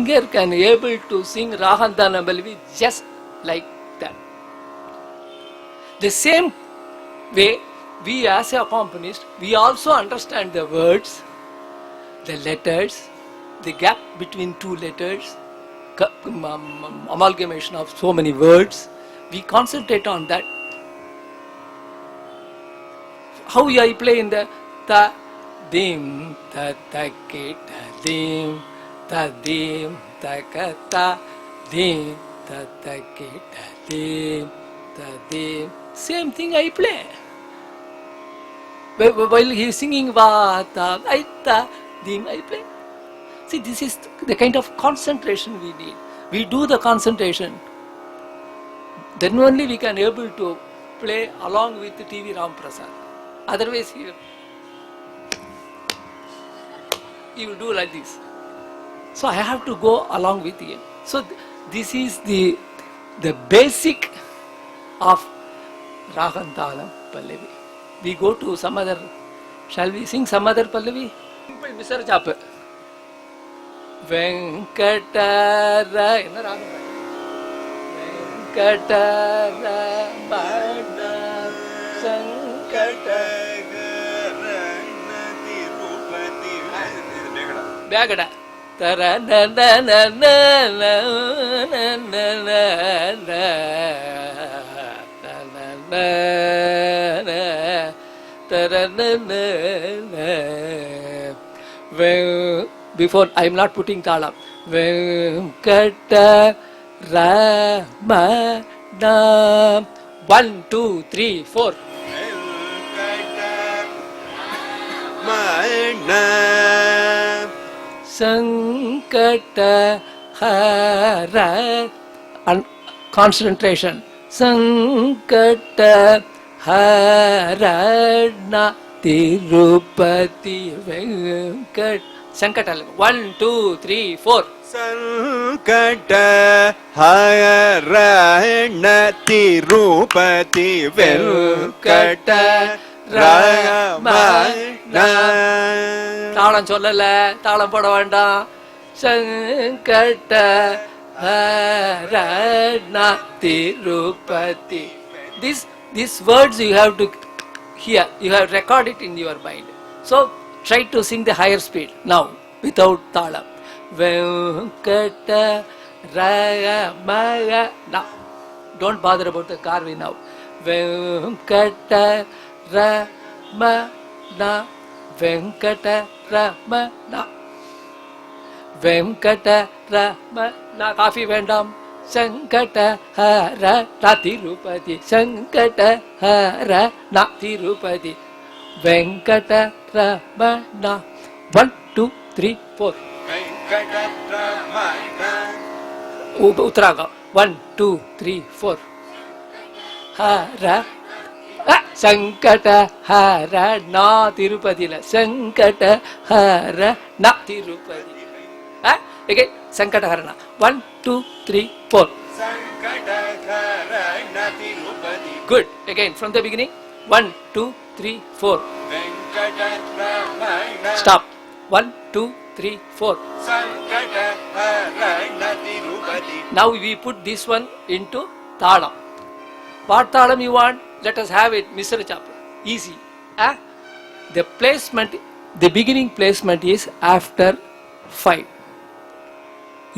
singer can able to sing Ragantalam Pallavi just like that. The same way, we as a accompanist, we also understand the words, the letters, the gap between two letters, amalgamation of so many words. We concentrate on that. How I play in the ta dim ta ta ke ta dim ta dim ta ka ta dim ta ta ke ta dim ta dim. Same thing I play. While he is singing va ta I ta dim, I play. See, this is the kind of concentration we need. We do the concentration. Then only we can able to play along with T.V. Ram Prasad. Otherwise, he will do like this. So I have to go along with him. So this is the basic of Ragantalam Pallavi. We go to some other. Shall we sing some other Pallavi? Simple Mr. Chapa. Venkatara. Enna ragam? Venkatara Bada Sankatara Tirupati Bagada. Tara na na na na na na na na. Before I am not putting talam. Venkata Ramana. 1, 2, 3, 4. Venkata Sankata Hara. And concentration. Sankata Harana Tirupati Venkat. Sankata. 1, 2, 3, 4. Sankata Harana Tirupati Venkata Ramana. தாளம் சொல்லல, தாளம் போட வேண்டாம். சங்கட ஹரண Tirupati. These words you have to hear, you have record it in your mind. So try to sing the higher speed now without talam. Venkata Ramana. Now don't bother about the Karvi now. Venkata Ramana. Venkata Ramana. Venkata Ramana. Kafi vendam. Sankata Harana Tirupati. Sankata Harana Tirupati. Venkata Ramana. 1, 2, 3, 4. Venkata Ramana. Uttaraga. 1, 2, 3, 4. Hara. Sankata Harana Tirupati. Sankata Harana Tirupati. Again, Sankata Harana. 1, 2, 3, 4. Sankata Harana Tirupati. Good. Again, from the beginning. 1, 2, 3, 4. Venkata Ramana. Stop. 1, 2, 3, 4. Sankata Harana Tirupati. Now we put this one into Talam. What Talam you want? Let us have it, Mr. Chapa. Easy. The placement, the beginning placement is after 5.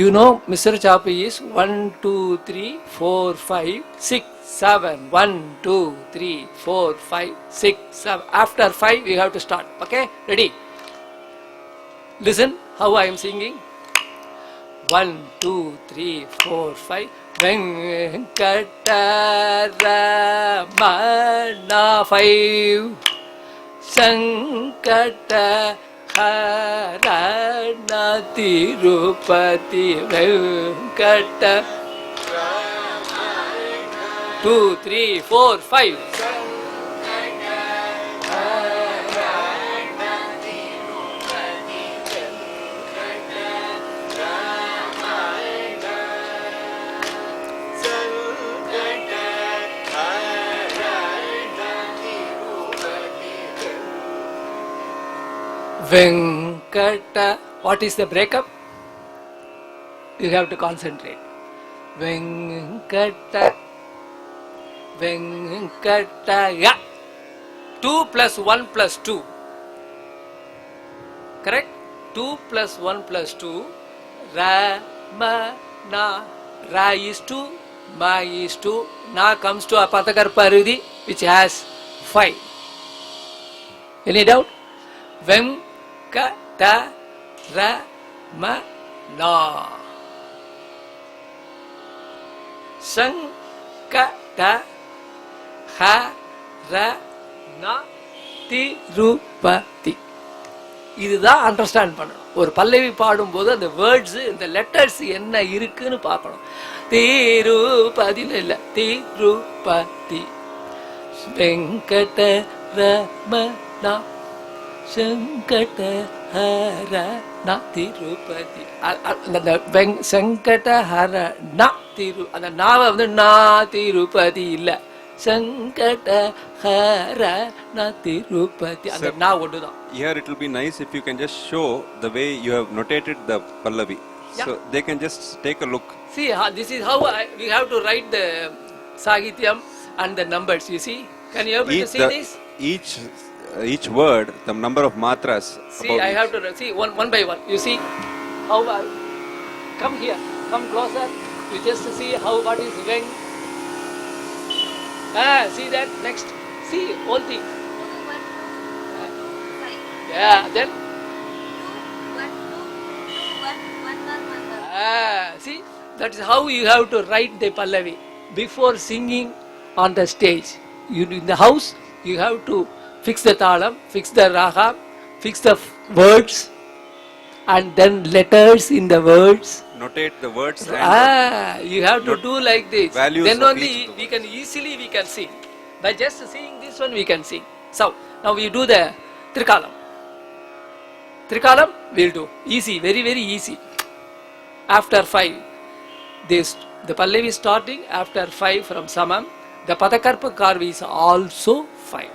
You know, Mr. Chapa is 1, 2, 3, 4, 5, 6, 7. 1, 2, 3, 4, 5, 6, 7. After 5, we have to start. Okay? Ready? Listen how I am singing. 1, 2, 3, 4, 5. Venkata Ramana. 5. Sankata Harana Tirupati Venkata. 2, 3, 4, 5. Venkata. What is the breakup? You have to concentrate. Venkata, Venkataya. 2 plus 1 plus 2. Correct? 2 plus 1 plus 2. Ra, ma, na. Ra is 2, ma is 2. Na comes to Apatakar Parudi, which has 5. Any doubt? Venkata, ra, ma, na. Sankata, ha, ra, na, Tirupati. இதுதான் understand பண்ணணும். ஒரு பல்லவி பாடும்போது அந்த words இந்த letters என்ன இருக்குன்னு பார்க்கணும். திருப்பதின்னு இல்லை, திருப்பதி. வெங்கட ரமணா சங்கட ஹரணா திருப்பதி. அந்த சங்கட ஹரணா திரு, அந்த நாவை வந்து நா திருப்பதி இல்லை, சங்கட ஹரணா திருப்பதி. அந்த நா ஒன்றுதான். Here it will be nice if you can just show the way you have notated the Pallavi. Yeah. So they can just take a look. See, this is how we have to write the Sahityam and the numbers, you see. Can you able to see this? Each word, the number of matras. See, I have to see one by one. You see how come here, come closer. You just see how what is when. See that next. See all thing. Yeah, then. See, that is how you have to write the Pallavi before singing on the stage. You in the house, you have to fix the talam, fix the raga, fix the words, and then letters in the words. Notate the words. And You have to do like this. Values Then of only each. we can sing. By just seeing this one, we can sing. So now we do the Trikalam. Trikalam we'll do easy, very very easy. After 5, the Pallavi starting after 5 from Samam. The Padakarpa Karvi is also 5.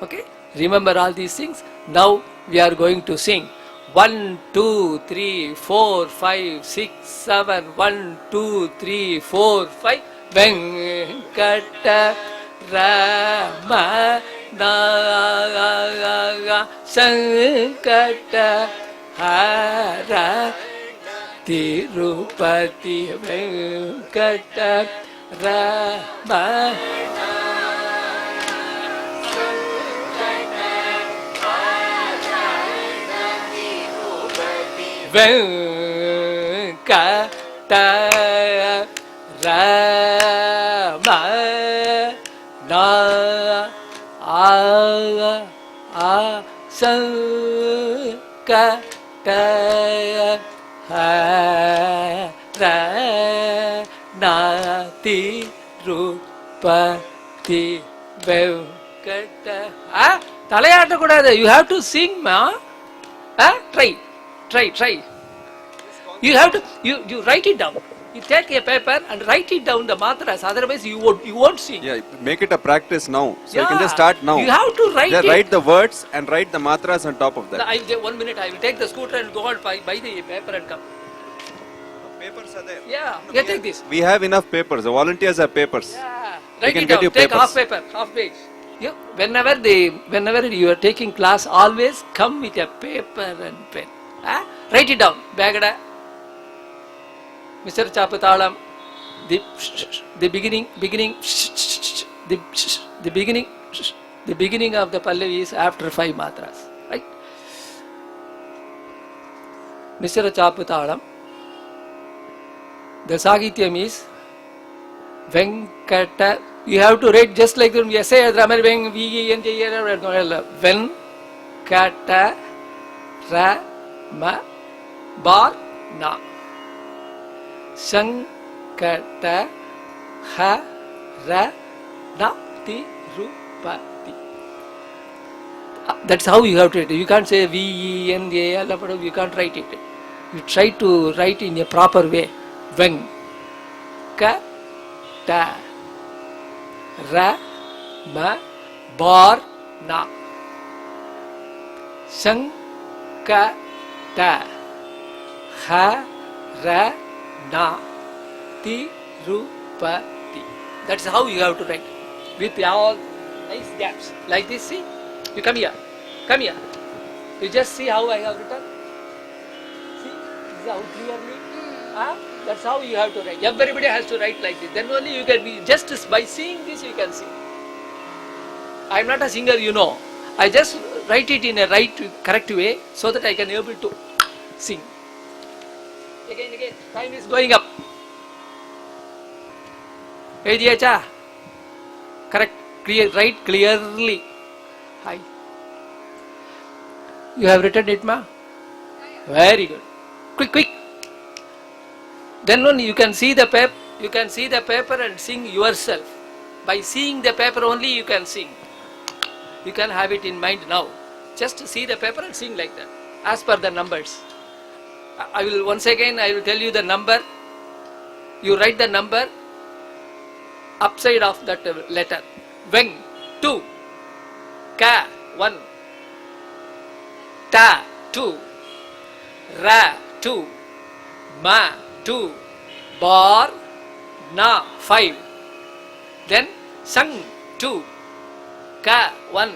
Okay, remember all these things. Now we are going to sing 1, 2, 3, 4, 5, 6, 7. 1, 2, 3, 4, 5. Venkata Rama Naga Sankata Hara Tirupati Venkata Rama Venkata Rama Na Sankata Haranati Rupati Venkata. தலையாட்ட கூடாது. You have to sing, ma. Try. You have to you write it down. You take a paper and write it down the matras. Otherwise you won't sing. Yeah, make it a practice now. So you can just start now. You have to write it. Write the words and write the matras on top of that. 1 minute. I will take the scooter and go and buy the paper and come. Papers are there. Yeah, take this. We have enough papers. The volunteers have papers. Yeah, We write can it get down. you Take papers. half paper, half page. Whenever you are taking class, always come with a paper and pen. Write it down. Bagada. Mr. Chapatalam. The beginning. The beginning of the Pallavi is after 5 matras. Right? Mr. Chapatalam. The Sagityam is Venkata. You have to write just like the essay. Venkata Rama Bar Na Sankata Harana Tirupati. That's how you have to write it. You can't say Venda. You can't write it. You try to write in a proper way. Venkata Rama Bar Na Sankata ha, ra, na, ti, ru, pa, ti. That's how you have to write. With all nice gaps. Like this, see? You come here. Come here. You just see how I have written. See? This is how clearly. That's how you have to write. Everybody has to write like this. Then only you can be, just by seeing this you can see. I am not a singer, you know. I just write it in a correct way so that I can be able to sing. Again, time is going up. Ediyacha? Correct. Write clearly. Hi. You have written it, ma? Very good. Quick. Then only you can see the paper. You can see the paper and sing yourself. By seeing the paper only you can sing. You can have it in mind now. Just see the paper and sing like that. As per the numbers. I will tell you the number. You write the number upside of that letter. Weng 2, Ka 1, Ta 2, Ra 2, Ma 2, Bar Na 5. Then Sang 2, Ka 1,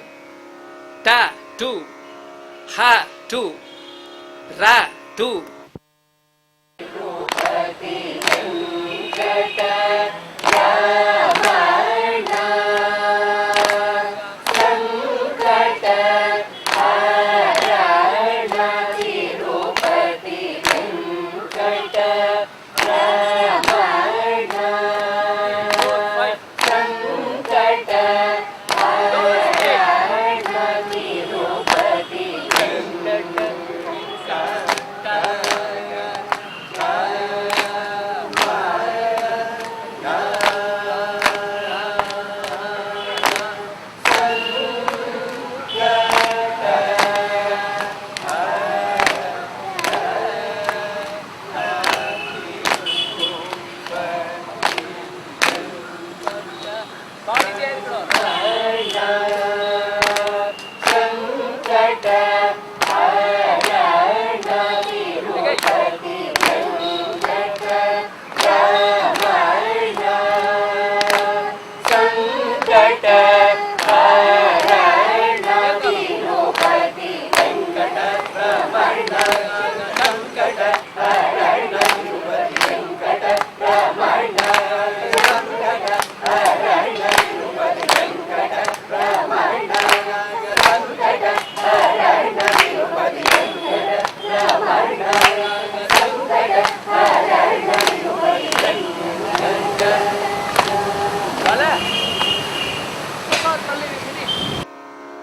Ta 2, Ha 2, Ra 2.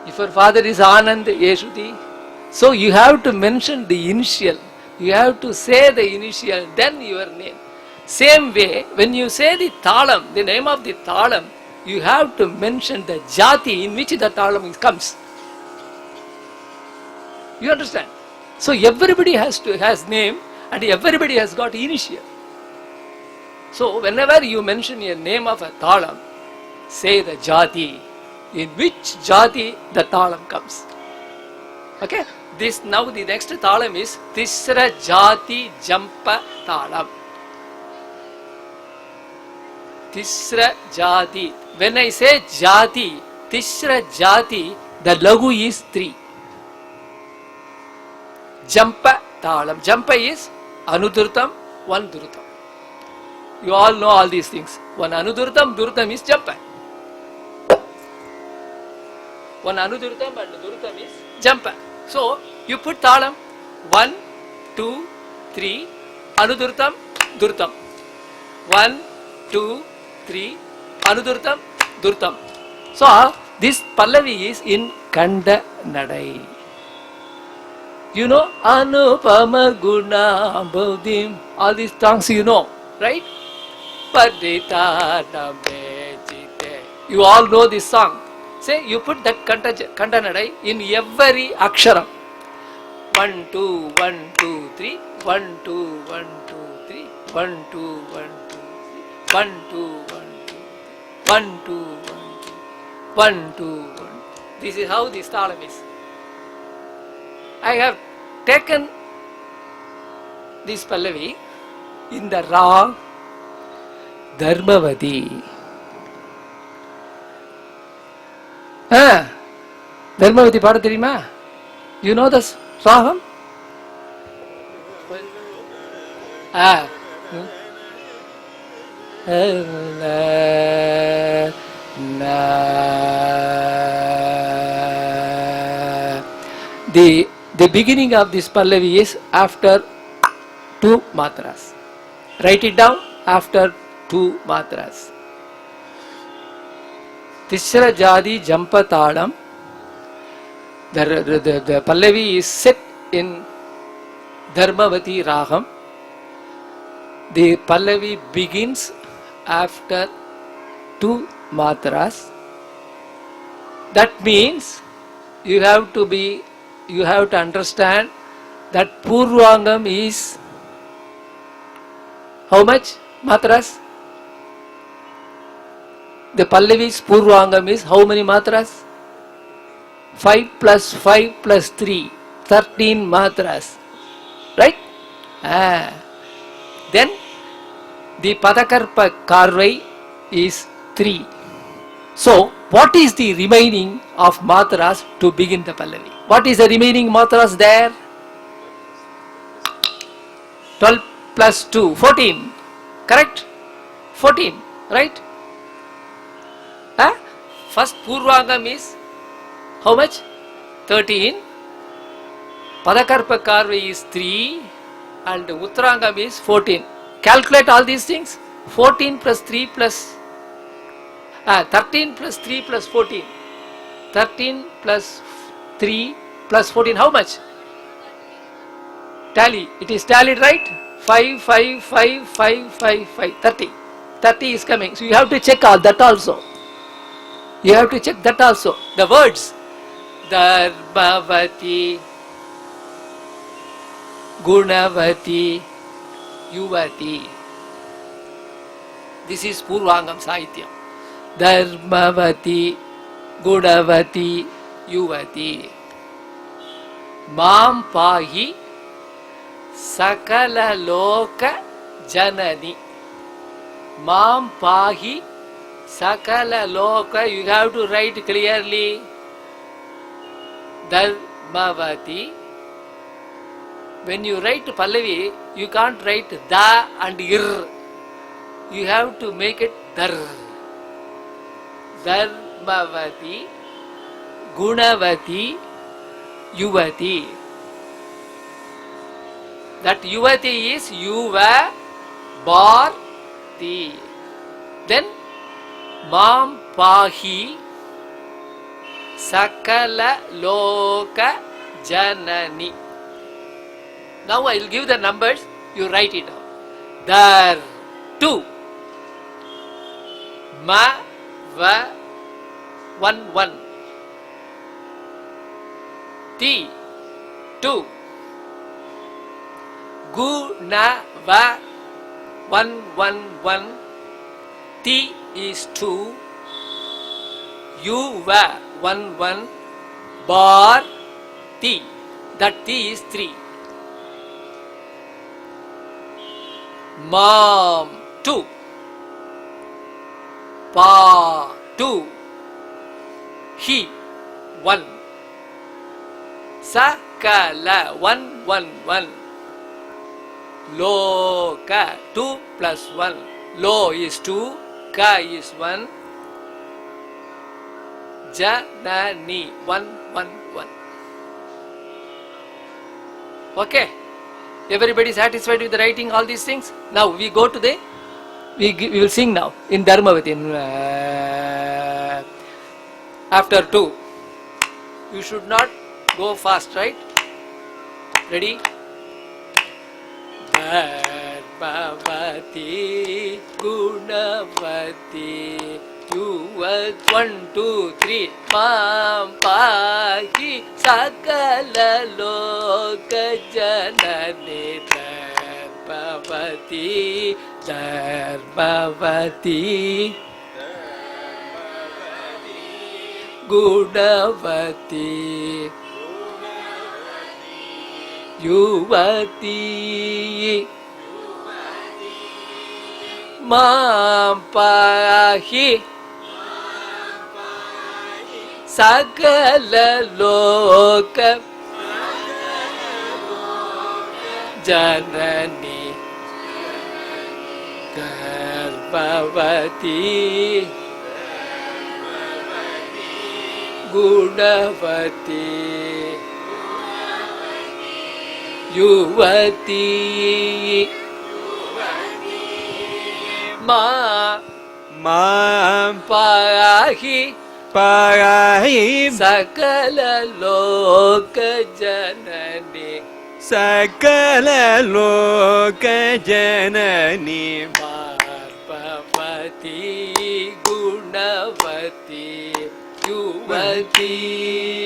If your father is Anand Yeshuti, so you have to mention the initial. You have to say the initial, then your name. Same way, when you say the Talam, the name of the Talam, you have to mention the Jati in which the Talam comes. You understand? So everybody has name and everybody has got initial. So whenever you mention a name of a Talam, say the Jati, in which Jati the Talam comes. Okay? Now the next Talam is Tisra Jati Jampa Talam. Tisra Jati. When I say Jati, Tisra Jati, the Lagu is 3. Jampa Talam. Jampa is Anudurtam, 1 Durutam. You all know all these things. One Anudurtam, Durutam is Jampa. One Anudurtam and Durutam is Jampa. So, you put Talam 1, 2, 3, Anudurtam, Durutam. 1, 2, 3, Anudurtam, Durutam. So, this Pallavi is in Kanda Nadai. You know, Anupama Guna Bodhim, all these songs you know, right? Padita Nambejite. You all know this song. Say, you put that Kanda Nadai in every Aksharam. 1, 2, 1, 2, 3, 1, 2, 1, 2, 3, 1, 2, 1, 2, 3, 1, 2, 1, 2, 1, 2, 1, 2, 1. This is how this Talam is. I have taken this Pallavi in the Ra Dharmavati. Dharmavati பாட தெரியுமா? You know this Raham? The beginning of this Pallavi is after 2 matras. Write it down, after 2 matras. Tisra Jadi Jampa Talam. The Pallavi is set in Dharmavati Raham. The Pallavi begins after 2 matras. That means you have to understand that Purvangam is how much matras? The Pallavi's Purvangam is how many matras? 5 plus 5 plus 3, 13 matras. Right? Then the Padakarpa Karvai is 3. So, what is the remaining of matras to begin the Pallavi? What is the remaining matras there? 12 plus 2, 14. Correct? 14. Right? First Purvangam is how much? 13. Padakarpa Karvai is 3. And Uttarangam is 14. Calculate all these things. 14 plus 3 plus 13 plus 3 plus 14. 13 plus 3 plus 14. How much? Tally. It is tallied, right? 5, 5, 5, 5, 5, 5. 30. 30 is coming. So you have to check all that also. You have to check that also. The words. Dharmavati, Gunavati, Yuvati. This is Purvangam Sahityam. Dharmavati, Gunavati, Yuvati. Mam Pahi, Sakala Loka Janani. Mam Pahi, Sakala Loka. You have to write clearly. Dharmavati. When you write Pallavi, you can't write Da and Ir. You have to make it Dar. Dharmavati, Gunavati, Yuvati. That Yuvati is Yuva Bharti. Then Mam Pahi Sakala Loka Janani. Now I will give the numbers, you write it down. Dar 2 Ma Va 1 1 Ti 2 Gu Na Va 1 1 1 Ti is 2 You Va 1 1 Bar Ti. That Ti is 3. Mam 2 Pa 2 Hi 1 Sakala 1 1 1 Loka 2 plus 1. Lo is 2, Ka is 1, Janani 1 1 1. Okay. Everybody satisfied with writing all these things? Now we go to the, we will sing now in Dharmavati. After 2. You should not go fast, right? Ready? Dharmavati, Gunavati, you work 1, 2, 3. Mam Pahi Sakala Loka Janani. Dharmavati, Dharmavati, Gunavati, युवती मां पाहि सकल लोक जननी गर्भवती गुणवती युवती मां पाहि सकल लोक जननी सकल लोक जननी गर्भवती गुणवती युवती